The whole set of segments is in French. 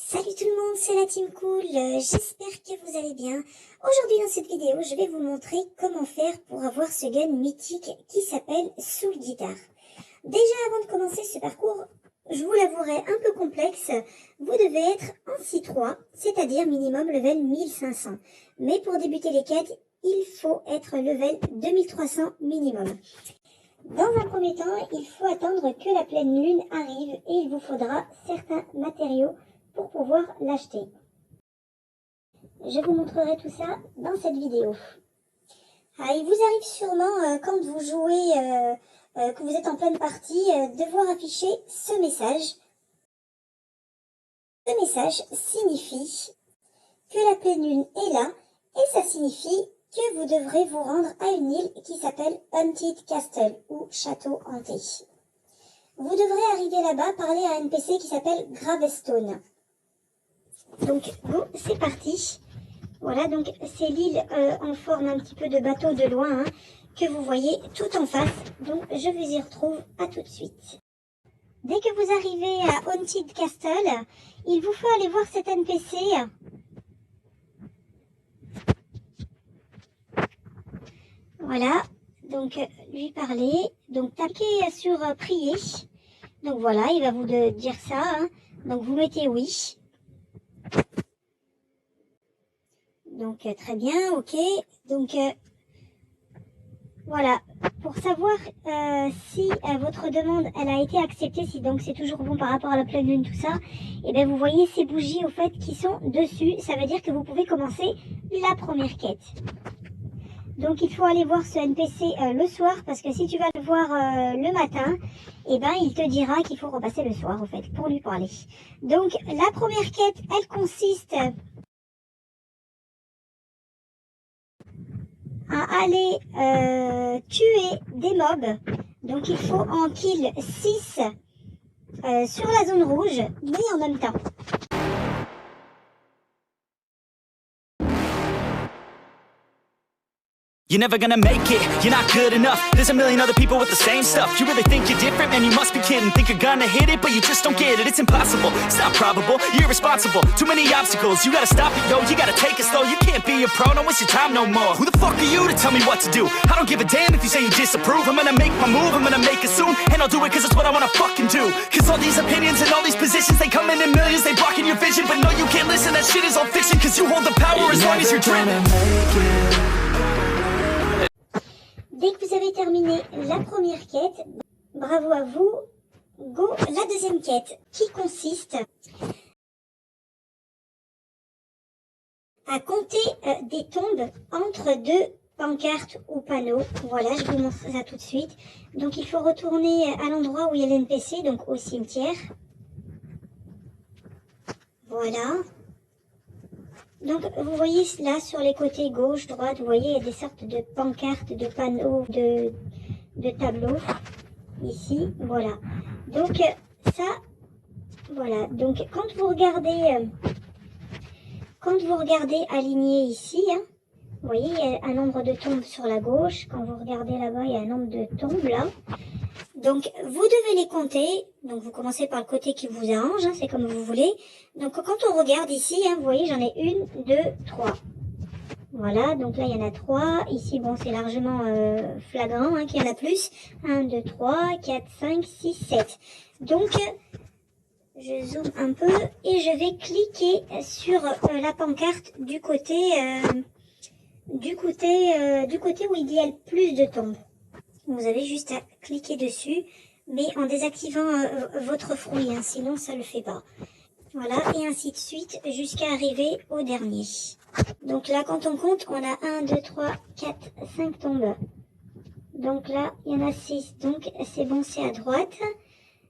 Salut tout le monde, c'est la team cool, j'espère que vous allez bien. Aujourd'hui dans cette vidéo, je vais vous montrer comment faire pour avoir ce gun mythique qui s'appelle Soul Guitar. Déjà avant de commencer ce parcours, je vous l'avouerai un peu complexe, vous devez être en C3, c'est-à-dire minimum level 1500. Mais pour débuter les quêtes, il faut être level 2300 minimum. Dans un premier temps, il faut attendre que la pleine lune arrive et il vous faudra certains matériaux pour pouvoir l'acheter. Je vous montrerai tout ça dans cette vidéo. Il vous arrive sûrement quand vous jouez, que vous êtes en pleine partie, de voir afficher ce message. Ce message signifie que la pleine lune est là et ça signifie que vous devrez vous rendre à une île qui s'appelle Haunted Castle ou Château Hanté. Vous devrez arriver là-bas, parler à un NPC qui s'appelle Gravestone. Donc go, c'est parti. Voilà, donc c'est l'île en forme un petit peu de bateau de loin que vous voyez tout en face. Donc je vous y retrouve à tout de suite. Dès que vous arrivez à Haunted Castle, il vous faut aller voir cet NPC. Voilà, donc lui parler. Donc tapez sur prier. Donc voilà, il va vous dire ça. Donc vous mettez oui. Donc très bien, ok. Donc voilà, pour savoir si votre demande elle a été acceptée, si donc c'est toujours bon par rapport à la pleine lune, tout ça, et bien vous voyez ces bougies au fait qui sont dessus, ça veut dire que vous pouvez commencer la première quête. Donc il faut aller voir ce NPC le soir, parce que si tu vas le voir le matin, et ben il te dira qu'il faut repasser le soir au fait, pour lui parler. Donc la première quête, elle consiste à aller tuer des mobs. Donc il faut en kill 6 sur la zone rouge, mais en même temps. You're never gonna make it, you're not good enough. There's a million other people with the same stuff. You really think you're different? Man, you must be kidding. Think you're gonna hit it, but you just don't get it. It's impossible, it's not probable, you're irresponsible. Too many obstacles, you gotta stop it, yo. You gotta take it slow, you can't be a pro, don't waste your time no more. Who the fuck are you to tell me what to do? I don't give a damn if you say you disapprove. I'm gonna make my move, I'm gonna make it soon. And I'll do it cause it's what I wanna fucking do. Cause all these opinions and all these positions, they come in millions, they blocking your vision. But no, you can't listen, that shit is all fiction. Cause you hold the power as long as you're dreaming. Dès que vous avez terminé la première quête, bravo à vous, go la deuxième quête, qui consiste à compter des tombes entre deux pancartes ou panneaux. Voilà, je vous montre ça tout de suite. Donc il faut retourner à l'endroit où il y a l'NPC, donc au cimetière. Voilà. Donc vous voyez là sur les côtés gauche, droite, vous voyez il y a des sortes de pancartes, de panneaux, de tableaux. Ici, voilà. Donc ça, voilà. Donc quand vous regardez aligné ici, vous voyez il y a un nombre de tombes sur la gauche. Quand vous regardez là-bas, il y a un nombre de tombes là. Donc vous devez les compter. Donc vous commencez par le côté qui vous arrange, c'est comme vous voulez. Donc quand on regarde ici, vous voyez j'en ai 1, 2, 3. Voilà, donc là il y en a 3. Ici bon c'est largement flagrant qu'il y en a plus. 1, 2, 3, 4, 5, 6, 7. Donc je zoome un peu et je vais cliquer sur la pancarte du côté où il y a le plus de tombes. Vous avez juste à cliquer dessus, mais en désactivant votre frouille, sinon ça ne le fait pas. Voilà, et ainsi de suite jusqu'à arriver au dernier. Donc là, quand on compte, on a 1, 2, 3, 4, 5 tombes. Donc là, il y en a 6, donc c'est bon, c'est à droite.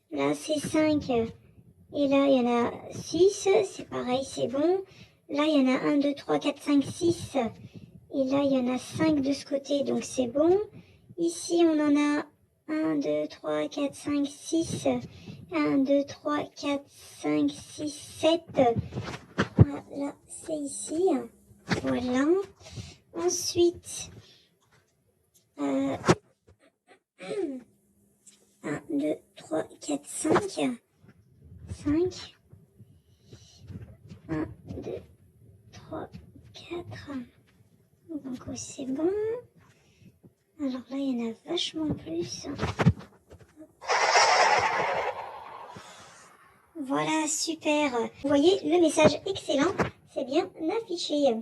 Là, c'est 5, et là, il y en a 6, c'est pareil, c'est bon. Là, il y en a 1, 2, 3, 4, 5, 6, et là, il y en a 5 de ce côté, donc c'est bon. Ici, on en a 1, 2, 3, 4, 5, 6. 1, 2, 3, 4, 5, 6, 7. Voilà, c'est ici. Voilà. Ensuite, 1, 2, 3, 4, 5. 5. 1, 2, 3, 4. Donc c'est bon. Alors là, il y en a vachement plus. Voilà, super. Vous voyez, le message excellent, c'est bien affiché.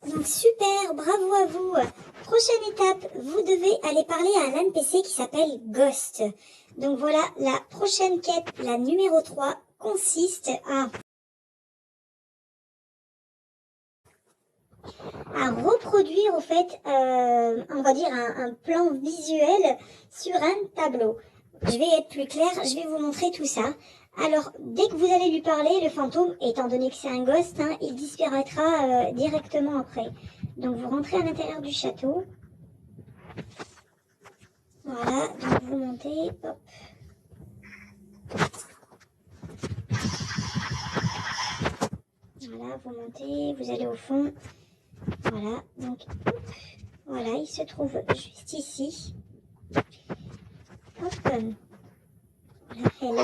Donc super, bravo à vous. Prochaine étape, vous devez aller parler à un NPC qui s'appelle Ghost. Donc voilà, la prochaine quête, la numéro 3, consiste à reproduire, au fait, on va dire un plan visuel sur un tableau. Je vais être plus claire, je vais vous montrer tout ça. Alors, dès que vous allez lui parler, le fantôme, étant donné que c'est un ghost, hein, il disparaîtra directement après. Donc, vous rentrez à l'intérieur du château. Voilà, donc vous montez, hop. Voilà, vous montez, vous allez au fond. Voilà, donc, hop. Voilà, il se trouve juste ici. Hop. Voilà, hello.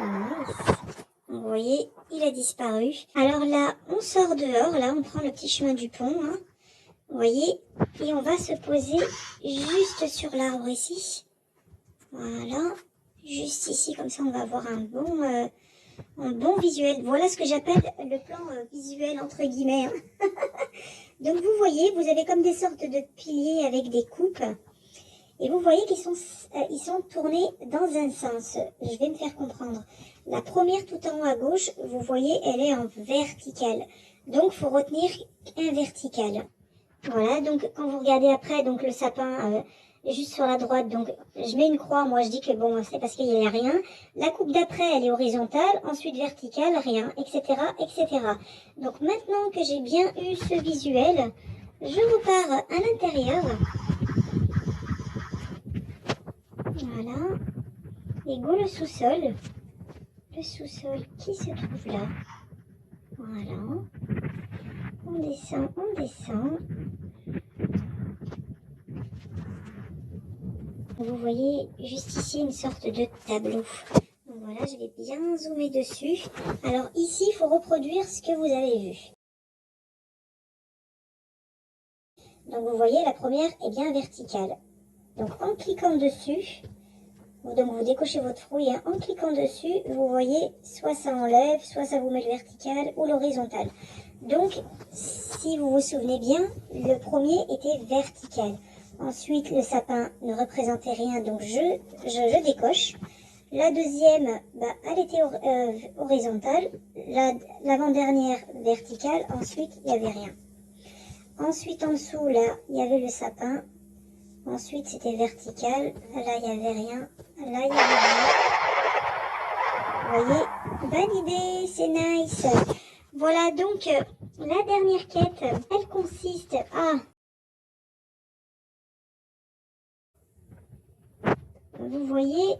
Nice. Vous voyez, il a disparu. Alors là, on sort dehors. Là, on prend le petit chemin du pont. Hein. Vous voyez, et on va se poser juste sur l'arbre ici. Voilà, juste ici, comme ça, on va avoir un bon visuel. Voilà ce que j'appelle le plan visuel entre guillemets. Hein. Donc vous voyez, vous avez comme des sortes de piliers avec des coupes. Et vous voyez qu'ils sont tournés dans un sens. Je vais me faire comprendre. La première tout en haut à gauche, vous voyez, elle est en verticale. Donc, il faut retenir un vertical. Voilà, donc quand vous regardez après, donc le sapin juste sur la droite, donc je mets une croix, moi je dis que bon, c'est parce qu'il n'y a rien. La coupe d'après, elle est horizontale, ensuite verticale, rien, etc., etc. Donc maintenant que j'ai bien eu ce visuel, je repars à l'intérieur. Voilà, et go le sous-sol. Le sous-sol qui se trouve là. Voilà. On descend, on descend. Vous voyez juste ici une sorte de tableau. Donc voilà, je vais bien zoomer dessus. Alors ici, il faut reproduire ce que vous avez vu. Donc vous voyez, la première est bien verticale. Donc en cliquant dessus, donc vous décochez votre fouille, hein. En cliquant dessus, vous voyez, soit ça enlève, soit ça vous met le vertical ou l'horizontal. Donc, si vous vous souvenez bien, le premier était vertical. Ensuite, le sapin ne représentait rien, donc je décoche. La deuxième, elle était horizontale. L'avant-dernière verticale, ensuite, il n'y avait rien. Ensuite, en dessous, là, il y avait le sapin. Ensuite, c'était vertical. Là, il n'y avait rien. Là, il y avait rien. Vous voyez, validé, c'est nice. Voilà, donc, la dernière quête, elle consiste à... Vous voyez,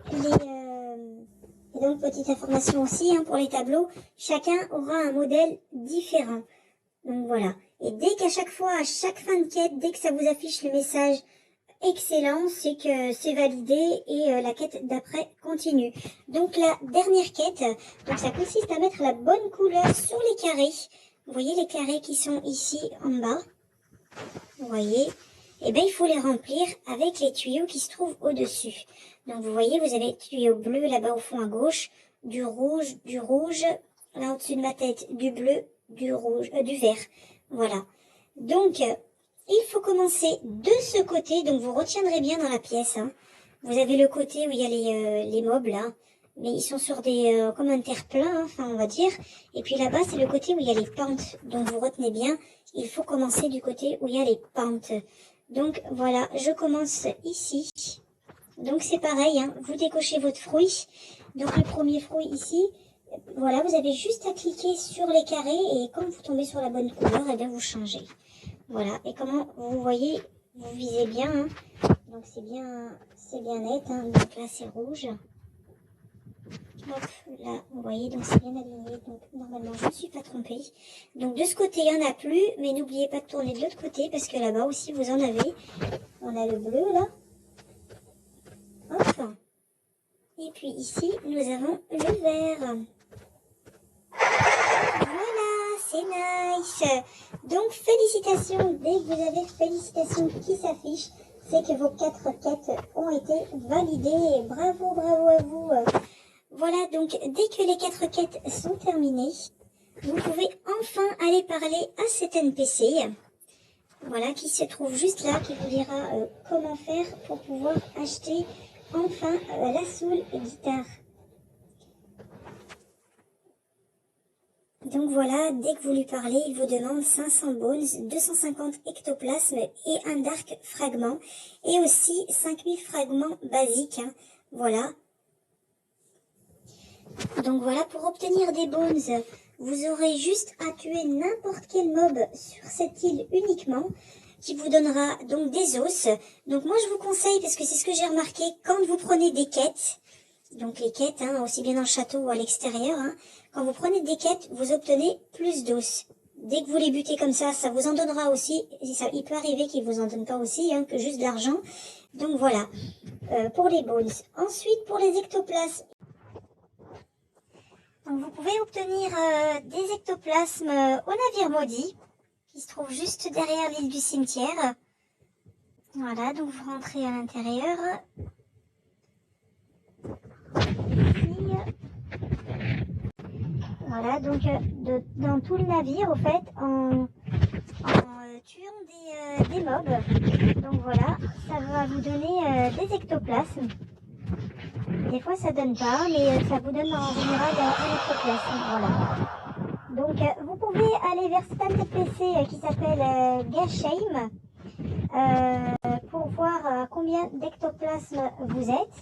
et donc, petite information aussi, hein, pour les tableaux, chacun aura un modèle différent. Donc, voilà. Et dès qu'à chaque fois, à chaque fin de quête, dès que ça vous affiche le message excellent, c'est que c'est validé et la quête d'après continue. Donc la dernière quête, donc ça consiste à mettre la bonne couleur sur les carrés. Vous voyez les carrés qui sont ici en bas. Vous voyez, et bien il faut les remplir avec les tuyaux qui se trouvent au-dessus. Donc vous voyez, vous avez le tuyau bleu là-bas au fond à gauche, du rouge, là au-dessus de ma tête, du bleu, du rouge, du vert. Voilà. Donc il faut commencer de ce côté, donc vous retiendrez bien dans la pièce. Hein. Vous avez le côté où il y a les mobs là, mais ils sont sur des comme un terre-plein, hein, enfin on va dire. Et puis là-bas c'est le côté où il y a les pentes, donc vous retenez bien. Il faut commencer du côté où il y a les pentes. Donc voilà, je commence ici. Donc c'est pareil, hein, vous décochez votre fruit. Donc le premier fruit ici, voilà, vous avez juste à cliquer sur les carrés et quand vous tombez sur la bonne couleur, et bien vous changez. Voilà, et comment vous voyez, vous visez bien, hein. Donc c'est bien net, hein. Donc là c'est rouge. Hop, là vous voyez, donc c'est bien aligné, donc normalement je ne me suis pas trompée. Donc de ce côté il n'y en a plus, mais n'oubliez pas de tourner de l'autre côté parce que là-bas aussi vous en avez. On a le bleu là. Hop. Et puis ici, nous avons le vert. Voilà, c'est nice. Donc, félicitations. Dès que vous avez félicitations qui s'affichent, c'est que vos 4 quêtes ont été validées. Bravo, bravo à vous. Voilà, donc, dès que les 4 quêtes sont terminées, vous pouvez enfin aller parler à cet NPC. Voilà, qui se trouve juste là, qui vous dira comment faire pour pouvoir acheter enfin la Soul Guitare. Donc voilà, dès que vous lui parlez, il vous demande 500 bones, 250 ectoplasmes et un dark fragment. Et aussi 5000 fragments basiques. Hein. Voilà. Donc voilà, pour obtenir des bones, vous aurez juste à tuer n'importe quel mob sur cette île uniquement, qui vous donnera donc des os. Donc moi je vous conseille, parce que c'est ce que j'ai remarqué, quand vous prenez des quêtes, donc les quêtes, hein, aussi bien dans le château ou à l'extérieur, hein, quand vous prenez des quêtes, vous obtenez plus d'os. Dès que vous les butez comme ça vous en donnera aussi. Il peut arriver qu'il vous en donne pas aussi, hein, que juste de l'argent. Donc voilà, pour les bones. Ensuite, pour les ectoplasmes, donc vous pouvez obtenir des ectoplasmes au navire maudit, qui se trouve juste derrière l'île du cimetière. Voilà, donc vous rentrez à l'intérieur. Voilà, donc dans tout le navire, au fait, en tuant des mobs. Donc voilà, ça va vous donner des ectoplasmes. Des fois ça donne pas, mais ça vous donne en général un ectoplasme. Voilà. Donc vous pouvez aller vers cet NPC qui s'appelle Gashame pour voir combien d'ectoplasmes vous êtes.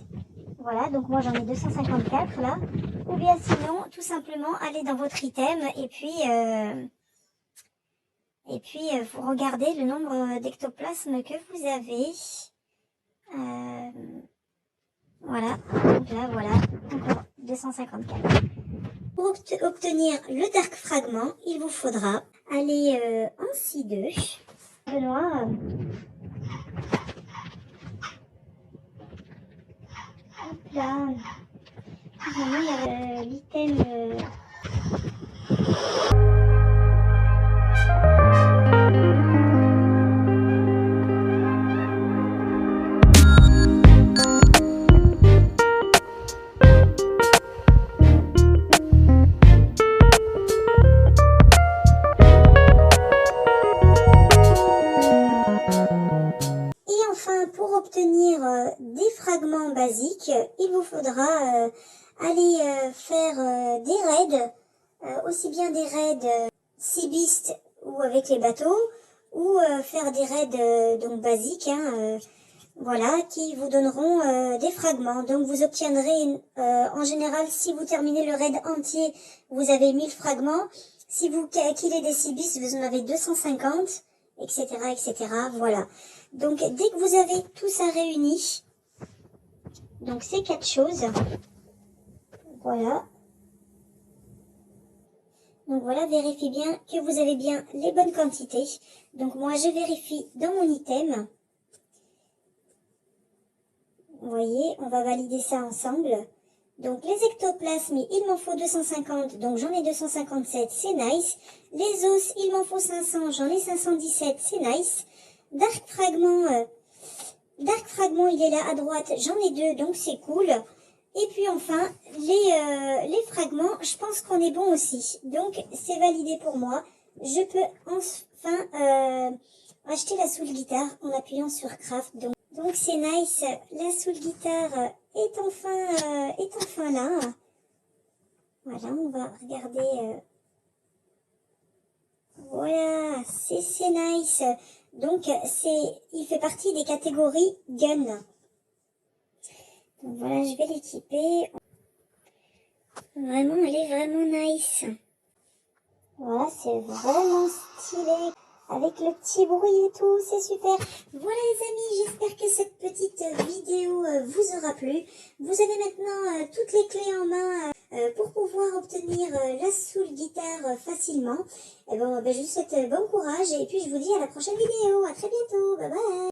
Voilà, donc moi j'en ai 254 là. Ou bien sinon, tout simplement, aller dans votre item et puis vous regardez le nombre d'ectoplasmes que vous avez. Voilà, donc là voilà, encore 254. Pour obtenir le Dark Fragment, il vous faudra aller en C2. Benoît. Hop là. Vraiment, il y a l'item. Et enfin, pour obtenir des fragments basiques, il vous faudra aller faire des raids, aussi bien des raids Sea Beast ou avec les bateaux, ou faire des raids donc basiques, hein, voilà, qui vous donneront des fragments. Donc vous obtiendrez, en général, si vous terminez le raid entier, vous avez 1000 fragments. Si vous killez des Sea Beast, vous en avez 250, etc., etc. Voilà. Donc dès que vous avez tout ça réuni, donc ces 4 choses. Voilà. Donc voilà, vérifiez bien que vous avez bien les bonnes quantités. Donc moi, je vérifie dans mon item. Vous voyez, on va valider ça ensemble. Donc les ectoplasmes, il m'en faut 250, donc j'en ai 257, c'est nice. Les os, il m'en faut 500, j'en ai 517, c'est nice. Dark Fragment, il est là à droite, j'en ai 2, donc c'est cool. Et puis enfin, les fragments, je pense qu'on est bon aussi. Donc, c'est validé pour moi. Je peux enfin acheter la Soul Guitare en appuyant sur Craft. Donc c'est nice. La Soul Guitare est enfin là. Voilà, on va regarder. Voilà, c'est nice. Donc, il fait partie des catégories Gun. Donc voilà, je vais l'équiper. Vraiment, elle est vraiment nice. Voilà, c'est vraiment stylé. Avec le petit bruit et tout, c'est super. Voilà les amis, j'espère que cette petite vidéo vous aura plu. Vous avez maintenant toutes les clés en main pour pouvoir obtenir la Soul Guitare facilement. Et bon, je vous souhaite bon courage et puis je vous dis à la prochaine vidéo. À très bientôt. Bye bye.